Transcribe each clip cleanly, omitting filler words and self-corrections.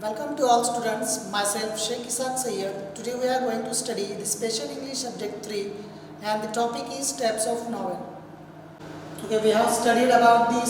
Welcome to all students, myself Sheikh Isaac Sayyed. Today we are going to study the Special English Subject 3 and the topic is Types of Novel. Okay, we have studied about the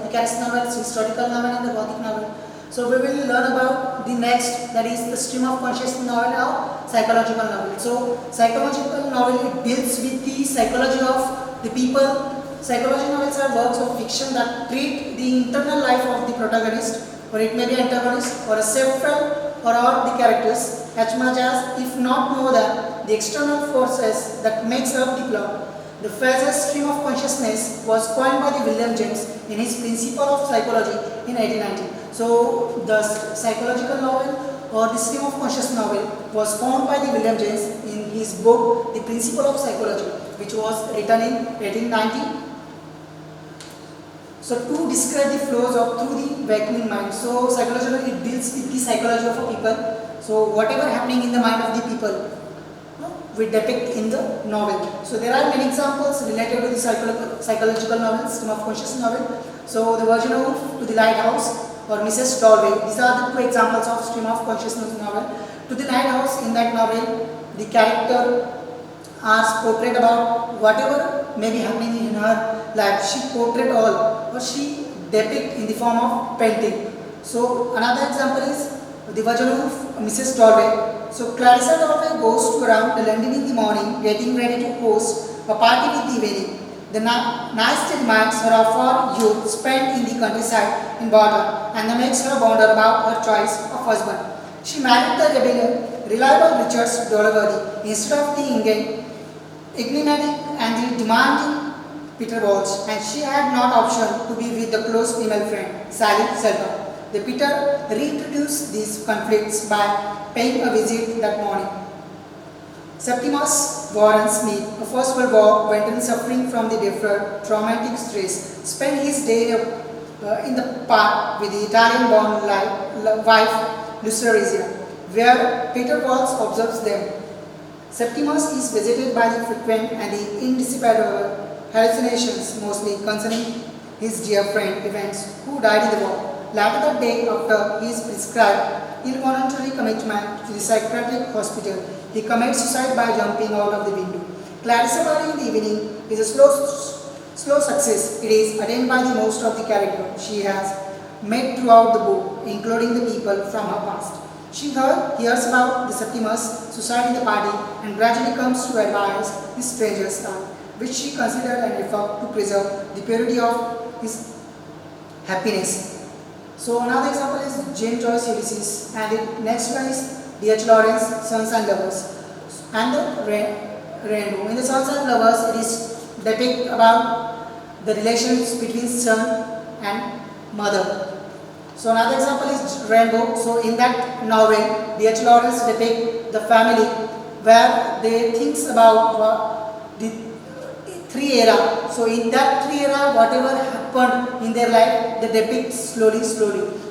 picaresque novels, historical novel and the Gothic novel. So we will learn about the next, that is the stream of consciousness novel or psychological novel. So psychological novel, it deals with the psychology of the people. Psychology novels are works of fiction that treat the internal life of the protagonist, or it may be antagonist, or a self-friend, or all the characters, as much as, if not more than, the external forces that makes up the plot. The phrase stream of consciousness was coined by the William James in his Principle of Psychology in 1890. So the psychological novel or the stream of consciousness novel was found by the William James in his book The Principle of Psychology, which was written in 1890. So to describe the flows of through the waking mind. So psychology, it deals with the psychology of a people. So whatever happening in the mind of the people, we depict in the novel. So there are many examples related to the psychological novel, stream of consciousness novel. So the Virginia Woolf, To the Lighthouse, or Mrs. Dalloway. These are the two examples of stream of consciousness novel. To the Lighthouse, in that novel, the character are portrayed about whatever may be happening in her life. She portrayed all, or she depict in the form of painting. So another example is the version of Mrs. Dalloway. So Clarissa Dalloway goes to around London in the morning, getting ready to host a party with the evening. The nice reminds her of her youth spent in the countryside in Border, and makes her wonder about her choice of husband. She married the reliable Richard Dollarworthy instead of the enigmatic and the demanding Peter Walsh, and she had not option to be with the close female friend, Sally Selva. The Peter reintroduced these conflicts by paying a visit that morning. Septimus Warren Smith, a First World War veteran suffering from the deferred traumatic stress, spent his day in the park with the Italian-born wife Lucrezia, where Peter Walsh observes them. Septimus is visited by the frequent and the indissipable hallucinations, mostly concerning his dear friend Evans, who died in the war. Later that day, after he is prescribed involuntary commitment to the psychiatric hospital, he commits suicide by jumping out of the window. Clarissa Party in the evening is a slow success. It is attained by the most of the characters she has met throughout the book, including the people from her past. She hears about the Septimus suicide in the party and gradually comes to admire this stranger's life, which she considered an effort to preserve the purity of his happiness. So another example is James Joyce Ulysses, and the next one is D.H. Lawrence, Sons and Lovers, and the Rainbow. In the Sons and Lovers, it is depict about the relations between son and mother. So another example is Rainbow. So in that novel, D.H. Lawrence depict the family where they thinks about the three era. So in that three era, whatever happened in their life, they depict slowly.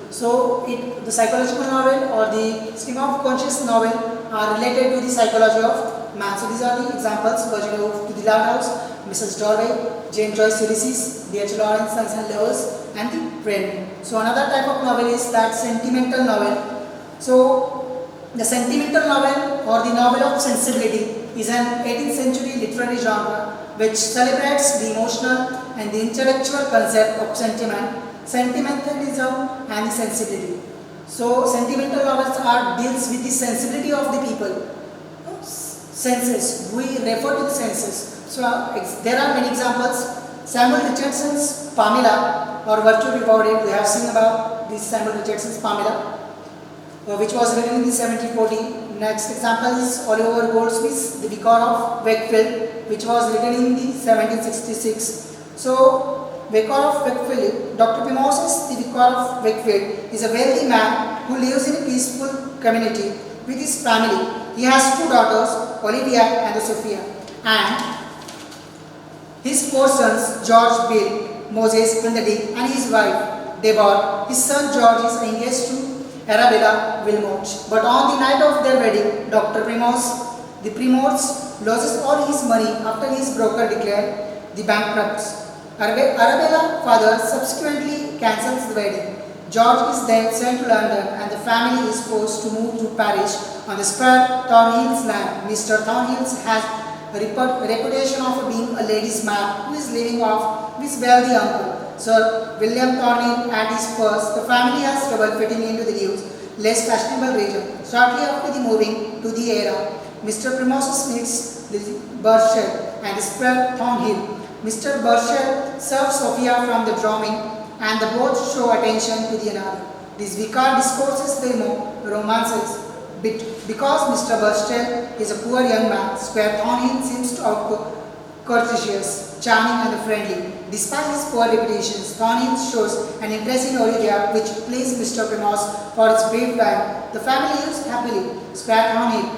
So the psychological novel or the stream of conscious novel are related to the psychology of man. So these are the examples: Virginia Woolf, To the Lighthouse, Mrs. Dalloway, James Joyce Ulysses, D.H. Lawrence, Sons and Lovers, and the Rainbow. So another type of novel is that sentimental novel. So the sentimental novel or the novel of sensibility is an 18th century literary genre which celebrates the emotional and the intellectual concept of sentiment, sentimentalism and the sensibility. So sentimental novels deals with the sensibility of the people. Senses, we refer to the senses. So there are many examples. Samuel Richardson's Pamela or Virtue Rewarded, we have seen about this Samuel Richardson's Pamela, which was written in the 1740. Next example is Oliver Goldsmith's The Vicar of Wakefield, which was written in the 1766. So Vicar of Wakefield, Dr. Primos's The Vicar of Wakefield is a wealthy man who lives in a peaceful community with his family. He has two daughters, Olivia and Sophia, and his four sons, George, Bill, Moses, and his wife, Deborah. His son George is engaged to Arabella Wilmot. But on the night of their wedding, Dr. Primos loses all his money after his broker declared the bankrupt. Arabella's father subsequently cancels the wedding. George is then sent to London and the family is forced to move to Paris on the Square Thornhill's land. Mr. Thornhill has a reputation of being a ladies' man who is living off his wealthy uncle, Sir William Thornhill. At his first, the family has trouble fitting into the new, less fashionable region. Shortly after the moving to the era, Mr. Primrose meets Burchell and Square Thornhill. Mr. Burchell serves Sophia from the drawing and the both show attention to the another. This vicar discourses their romances. Because Mr. Burchell is a poor young man, Square Thornhill seems to output courteous, charming and friendly. Despite his poor reputations, Thornhill shows an interest in Olivia which pleases Mr. Primrose for its brave band. The family lives happily. Square Thornhill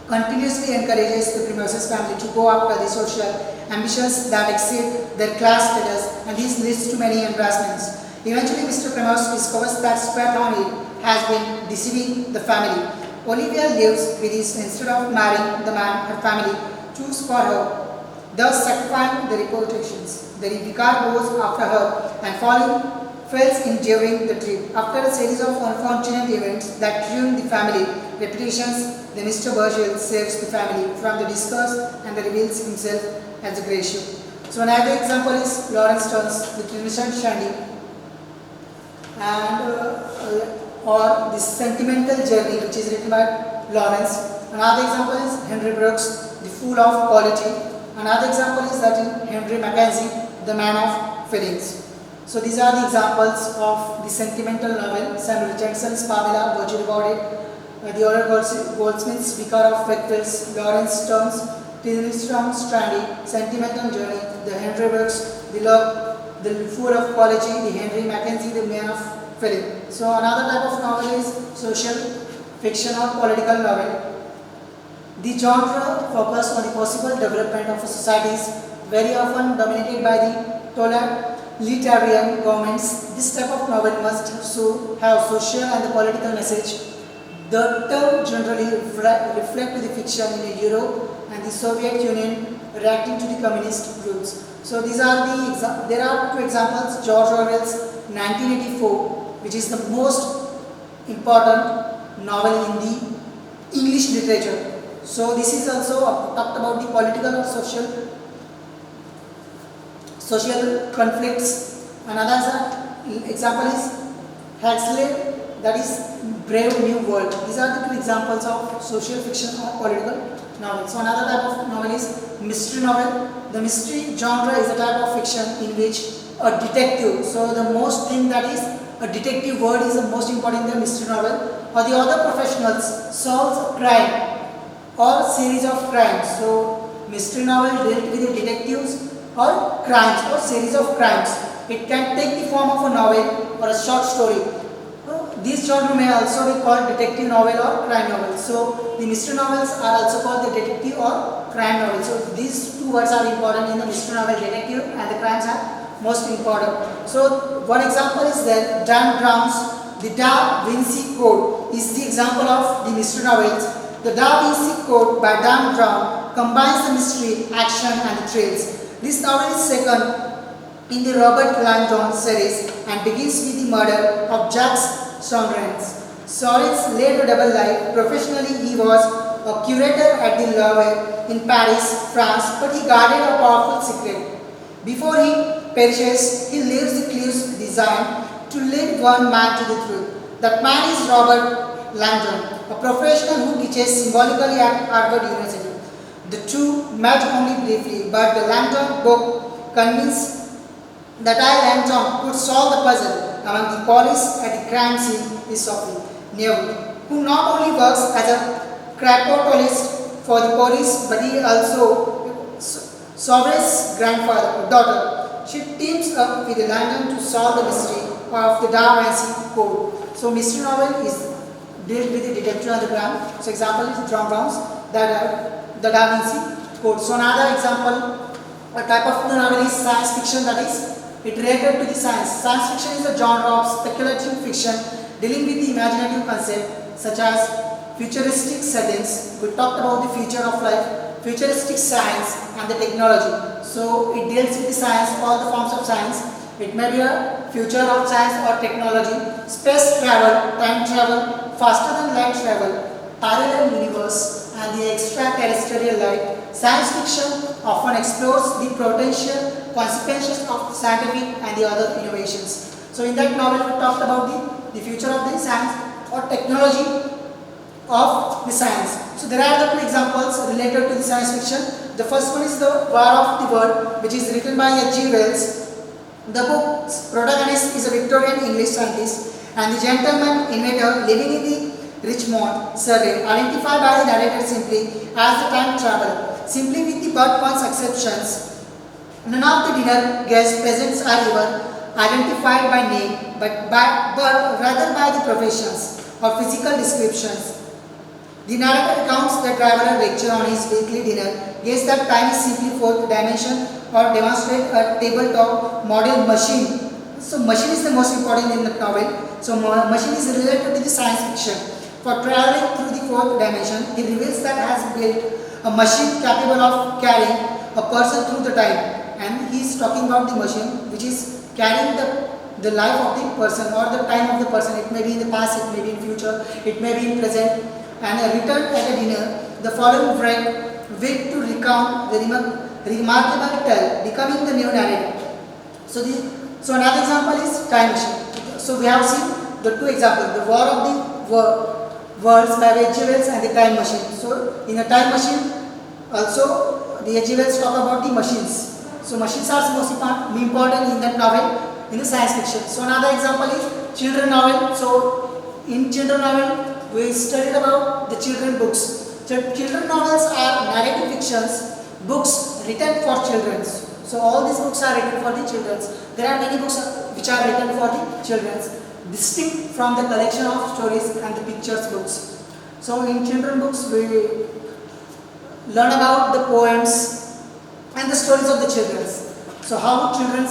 continuously encourages the Primrose's family to go after the social ambitions that exceed their class status, and this leads to many embarrassments. Eventually, Mr. Primrose discovers that Square Thornhill has been deceiving the family. Olivia lives with his instead of marrying the man her family choose for her, thus sacrificing the reputations. The vicar goes after her and fails in during the trip. After a series of unfortunate events that ruin the family reputations, the Mr. Burchell saves the family from the disgust and reveals himself as a gracious. So another example is Lawrence Turns, the Crimson Shandy, and or the Sentimental Journey, which is written by Lawrence. Another example is Henry Brooks, The Fool of Quality. Another example is that in Henry Mackenzie, The Man of Feelings. So these are the examples of the sentimental novel. Samuel Richardson's Pamela, Virgil Gaudet, the Oliver Goldsmith's Vicar of Wakefield, Lawrence Turns, Tristram Shandy, Sentimental Journey, the Henry Brooks, The Fool of Quality, the Henry Mackenzie, The Man of Feeling. So another type of novel is social fiction or political novel. The genre focuses on the possible development of societies very often dominated by the totalitarian governments. This type of novel must have social and the political message. The term generally reflects the fiction in Europe and the Soviet Union reacting to the communist groups. So there are two examples. George Orwell's 1984, which is the most important novel in the English literature. So this is also talked about the political or social conflicts. Another example is Huxley, that is Brave New World. These are the two examples of social fiction or political novel. So another type of novel is mystery novel. The mystery genre is a type of fiction in which a detective, so the most thing that is a detective word is the most important in the mystery novel, or the other professionals solves a crime or series of crimes. So mystery novel deals with the detectives or crimes or series of crimes. It can take the form of a novel or a short story. These genre may also be called detective novel or crime novel. So the mystery novels are also called the detective or crime novel. So these two words are important in the mystery novel, detective, and the crimes are most important. So one example is that Dan Brown's The Da Vinci Code is the example of the mystery novels. The Da Vinci Code by Dan Brown combines the mystery, action and the thrills. This novel is second in the Robert Langdon series and begins with the murder of Jacques Sorens. Sorens led a double life. Professionally, he was a curator at the Louvre in Paris, France, but he guarded a powerful secret. Before he perishes, he leaves the clues designed to lead one man to the truth. That man is Robert Langdon, a professional who teaches symbolically at Harvard University. The two met only briefly, but the Langdon book convinced that Langdon could solve the puzzle. Among the police at the crime scene is Sophie Newwood, who not only works as a cryptologist for the police, but he also Sophie's daughter. She teams up with Langdon to solve the mystery of the Da Vinci Code. So mystery novel is dealt with the detective on the ground. So example is John Brown's the Da Vinci Code. So another example, a type of novel is science fiction, that is it related to the science. Science fiction is a genre of speculative fiction dealing with the imaginative concept such as futuristic settings. We talked about the future of life, futuristic science and the technology. So it deals with the science, all the forms of science, It may be a future of science or technology, space travel, time travel, faster than light travel, parallel universe, and the extraterrestrial life. Science fiction often explores the potential consequences of scientific and the other innovations. So in that novel we talked about the future of the science or technology of the science. So there are the two examples related to the science fiction. The first one is the War of the World, which is written by H.G. Wells. The book's protagonist is a Victorian English scientist and the gentleman inventor living in the Richmond, Surrey, identified by the narrator simply as the time traveler. Simply with the but one's exceptions, none of the dinner guests present are ever identified by name but rather by the professions or physical descriptions. The narrator recounts the traveler lecture on his weekly dinner. Guess that time is simply fourth dimension or demonstrate a tabletop model machine. So machine is the most important in the novel. So machine is related to the science fiction. For traveling through the fourth dimension, he reveals that has built a machine capable of carrying a person through the time. And he is talking about the machine which is carrying the life of the person or the time of the person. It may be in the past, it may be in future, it may be in present. And a return at a dinner, the following wait to recount the remarkable tale, becoming the new narrator. So another example is time machine. So we have seen the two examples, the War of the Worlds by H.G. Wells and the time machine. So in a time machine, also the H.G. Wells talk about the machines. So machines are most important in that novel, in the science fiction. So another example is children novel. So in children novel, we studied about the children books. So children novels are narrative fictions, books written for children. So all these books are written for the children. There are many books which are written for the children, distinct from the collection of stories and the pictures books. So in children books we learn about the poems and the stories of the children. So how children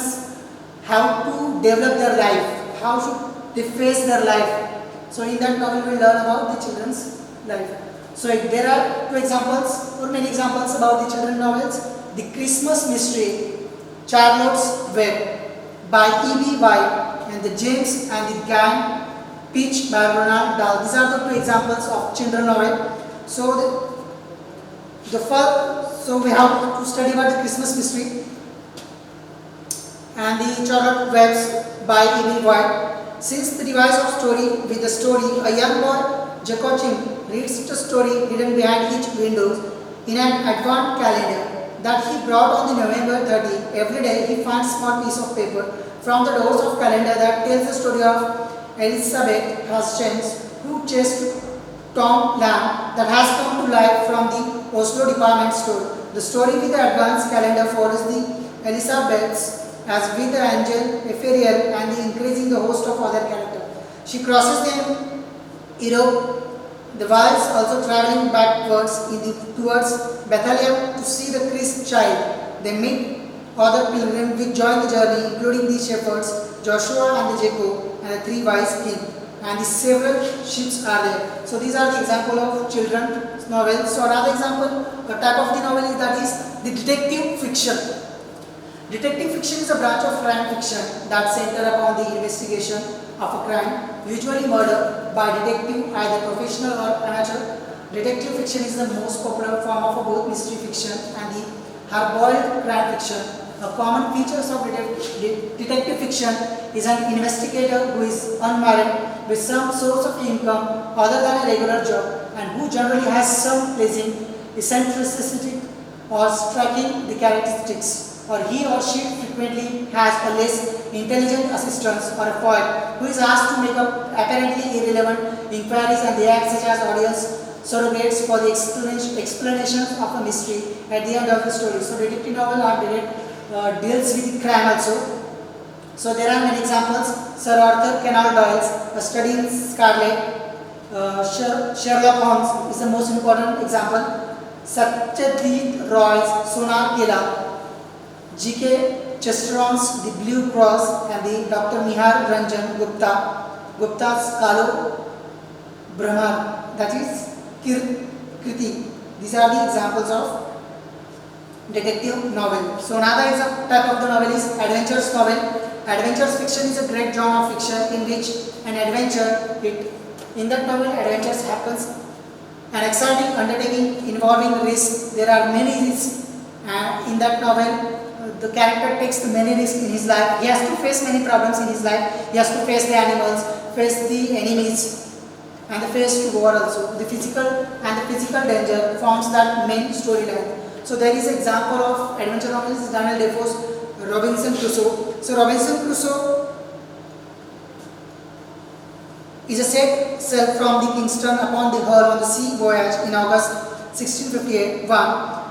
have to develop their life, how should they face their life. So in that novel we learn about the children's life. So there are two examples or many examples about the children novels. The Christmas Mystery, Charlotte's Web by E.B. White and the James and the Gang Peach by Ronald Dahl. These are the two examples of children novel. So so we have to study about the Christmas Mystery and the Charlotte Webs by E.B. White. Since the device of story with the story, a young boy, Jacochin, reads the story hidden behind each window in an advent calendar that he brought on the November 30. Every day he finds a small piece of paper from the doors of calendar that tells the story of Elizabeth Hastings, who chased Tom Lamb that has come to life from the Oslo department store. The story with the advance calendar follows the Elizabeths as with the angel, ethereal, and the increasing the host of other characters. She crosses the Europe, the whilst also traveling backwards towards Bethlehem to see the Christ child. They meet other pilgrims which join the journey, including the shepherds, Joshua and the Jacob, and the three wise kings. And the several ships are there. So these are the example of children's novels. So another example, a type of the novel is that is the detective fiction. Detective fiction is a branch of crime fiction that centers upon the investigation of a crime, usually murder, by detective, either professional or amateur. Detective fiction is the most popular form of both mystery fiction and the hard-boiled crime fiction. A common feature of detective fiction is an investigator who is unmarried with some source of income other than a regular job and who generally has some pleasing eccentricity or striking the characteristics. Or he or she frequently has a less intelligent assistant or a poet who is asked to make up apparently irrelevant inquiries and they act such as audience surrogates for the explanations of a mystery at the end of the story. So detective novel deals with crime also. So there are many examples. Sir Arthur Conan Doyle's A Study in Scarlet, Sherlock Holmes is the most important example. Satyajit Roy's Sonar Kela, G.K. Chesterton's The Blue Cross and the Dr. Nihar Ranjan Gupta's Kalo Brahma, that is Kriti. These are the examples of detective novel. So another type of the novel is adventures novel. Adventure fiction is a great genre of fiction in which an adventure, in that novel adventures happens, an exciting undertaking involving risk. There are many risks, and in that novel the character takes many risks in his life. He has to face many problems in his life. He has to face the animals, face the enemies, and the face to war also. The physical danger forms that main storyline. So there is an example of adventure novels, Daniel Defoe's Robinson Crusoe. So Robinson Crusoe is a set sail from the Kingston upon the Hull on the sea voyage in August 1658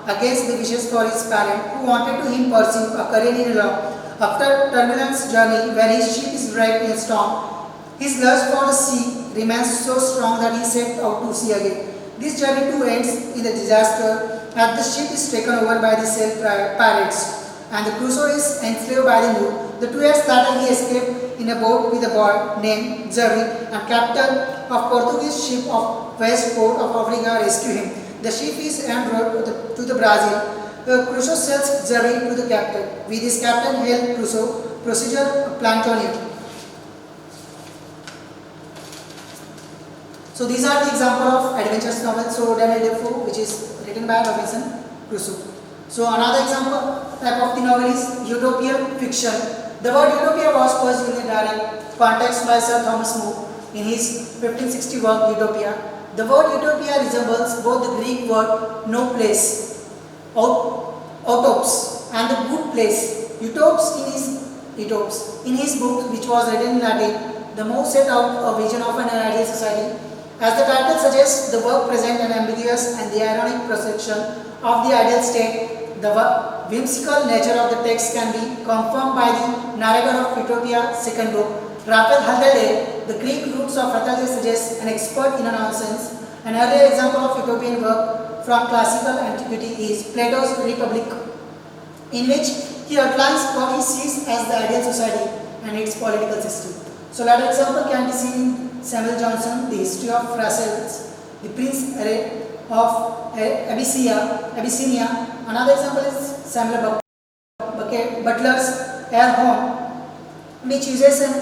against the wishes for his parent, who wanted to him pursue a career in law. After turbulent journey, when his ship is wrecked in a storm, his lust for the sea remains so strong that he set out to sea again. This journey too ends in a disaster as the ship is taken over by the sail pirates and the Crusoe is enslaved by the mood. The 2 years later he escaped in a boat with a boy named Jerry, and captain of Portuguese ship of West Coast of Africa rescued him. The ship is en route to the Brazil. Crusoe sells Jerry to the captain. With his captain hailed Crusoe, procedure Plantonian. So these are the example of adventures novels. So Daniel Defoe, which is written by Robinson Crusoe. So another example type of the novel is utopian fiction. The word utopia was first used in a direct context by Sir Thomas More in his 1560 work Utopia. The word utopia resembles both the Greek word no place, autops, and the good place. Utopes in his book, which was written in Latin, the More set out a vision of an ideal society. As the title suggests, the work presents an ambiguous and the ironic perception of the ideal state. The whimsical nature of the text can be confirmed by the narrator of Utopia, second book, Raphael Haldane. The Greek roots of Haldane suggest an expert in a nonsense. An earlier example of utopian work from classical antiquity is Plato's Republic, in which he outlines what he sees as the ideal society and its political system. So, another example can be seen in Samuel Johnson, The History of Thracians, The Prince of Abyssinia. Another example is Samuel Butler's Air Home, which uses an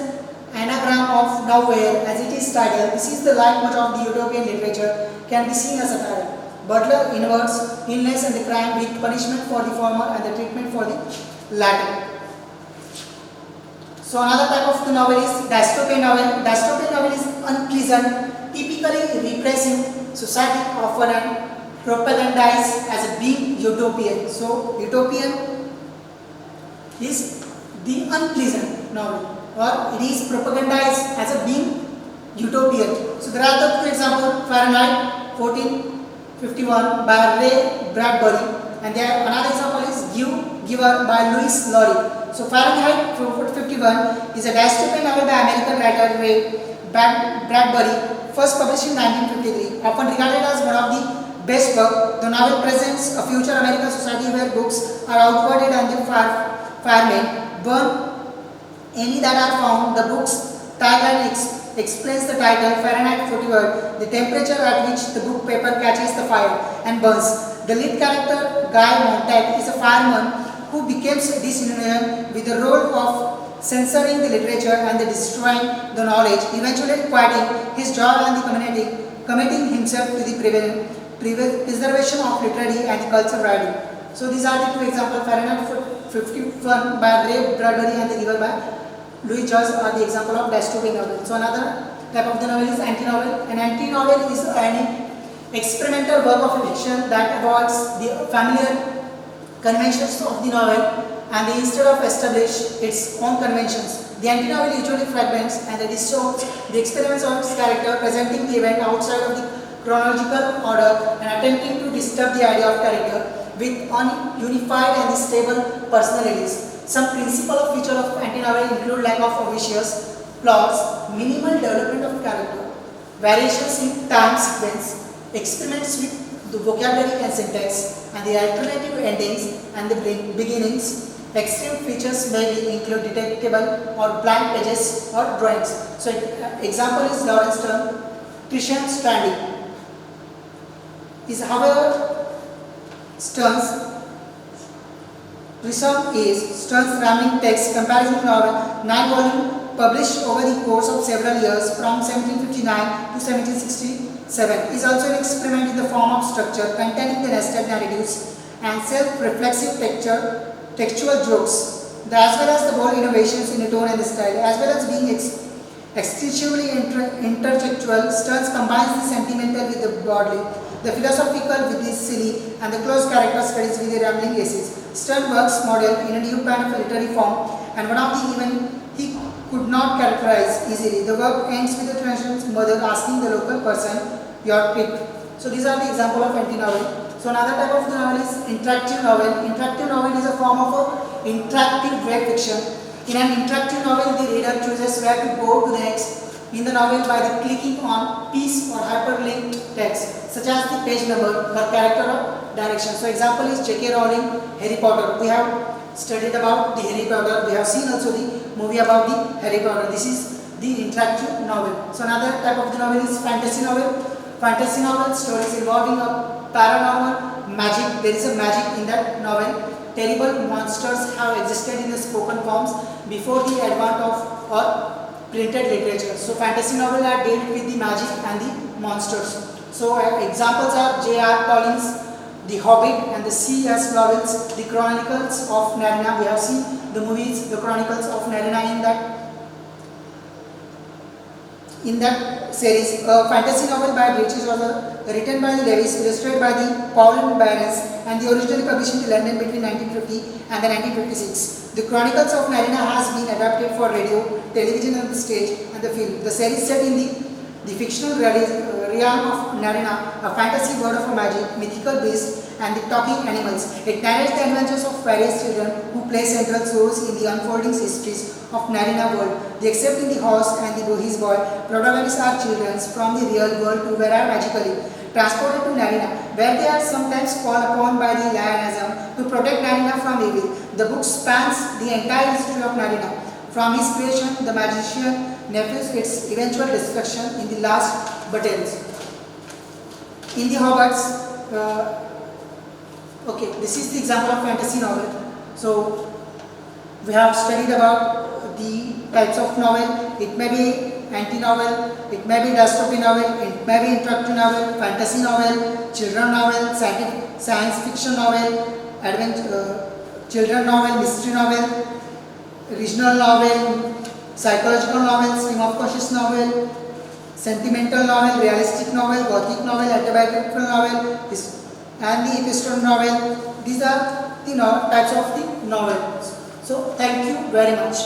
anagram of nowhere as it is titled. This is the leitmotif of the utopian literature, can be seen as a title. Butler inverts illness and the crime with punishment for the former and the treatment for the latter. So another type of the novel is dystopian novel. Dystopian novel is unpleasant, typically repressive society often propagandized as a being utopian. So utopian is the unpleasant novel, or it is propagandized as a being utopian. So there are the two examples: Fahrenheit 1451 by Ray Bradbury, and there another example is Giver by Louis Laurie. So Fahrenheit 451 is a dystopian novel by American writer Ray Bradbury, first published in 1953. Often regarded as one of the best work, the novel presents a future American society where books are outwarded and the firemen burn any that are found. The book's tagline explains the title Fahrenheit 41, the temperature at which the book paper catches the fire and burns. The lead character, Guy Montag, is a fireman who becomes disillusioned with the role of censoring the literature and the destroying the knowledge, eventually quitting his job and the committing himself to the preservation of literary and cultural writing. So these are the two examples: Fahrenheit 51 by Ray Bradbury and the Giver by Louis Joyce are the example of dystopian novel. So another type of the novel is anti-novel. An anti-novel is an experimental work of fiction that avoids the familiar conventions of the novel and instead of establish its own conventions. The anti-novel usually fragments and distorts the experiments of its character, presenting the event outside of the chronological order and attempting to disturb the idea of character with ununified and stable personalities. Some principal features of anti-novel include lack of obvious plots, minimal development of character, variations in time sequence, experiments with the vocabulary and syntax, and the alternative endings and the beginnings. Extreme features may include detectable or blank pages or drawings. So, example is Lawrence Stern, Christian Stranding. However, Stern's Reason is Stern's rambling text comparison novel, 9 volume, published over the course of several years from 1759 to 1767, is also an experiment in the form of structure containing the nested narratives and self-reflexive textual jokes, as well as the bold innovations in the tone and the style, as well as being excessively intertextual. Stern combines the sentimental with the broadly, the philosophical with the silly, and the close character studies with the rambling essays. Stern works model in a new kind of literary form, and one of the even he could not characterize easily. The work ends with the translator's mother asking the local person, "Your pick." So these are the example of anti-novel. So another type of the novel is interactive novel. Interactive novel is a form of a interactive read fiction. In an interactive novel, the reader chooses where to go to next in the novel by the clicking on piece or hyperlinked text, such as the page number or character or direction. So example is J.K. Rowling, Harry Potter. We have studied about the Harry Potter. We have seen also the movie about the Harry Potter. This is the interactive novel. So another type of the novel is fantasy novel. Fantasy novel stories involving a paranormal magic. There is a magic in that novel. Terrible monsters have existed in the spoken forms before the advent of or printed literature. So fantasy novels are dealt with the magic and the monsters. So examples are J.R. Tolkien's The Hobbit and the C.S. Lewis, The Chronicles of Narnia. We have seen the movies, The Chronicles of Narnia in that series. A fantasy novel by British author written by the Lewis, illustrated by the Paul Barnes, and the originally published in London between 1950 and 1956. The Chronicles of Narnia has been adapted for radio, television, and the stage and the film. The series set in the fictional realm of Narnia, a fantasy world of magic, mythical beasts, and the talking animals. It narrates the adventures of various children who play central roles in the unfolding histories of Narnia world. The except in the horse and his boy, protagonists are children from the real world who were magically transported to Narnia, where they are sometimes called upon by the Lionism to protect Narnia from evil. The book spans the entire history of Narnia, from his creation, the magician nephews, its eventual destruction in the last battles. In the Hobbits, okay, this is the example of fantasy novel. So we have studied about the types of novel. It may be anti-novel, it may be dystopian novel, it may be interactive novel, fantasy novel, children novel, science fiction novel, children novel, mystery novel, regional novel, psychological novel, stream of conscious novel, sentimental novel, realistic novel, gothic novel, autobiographical novel, and the epistolar novel. These are the types of the novels. So thank you very much.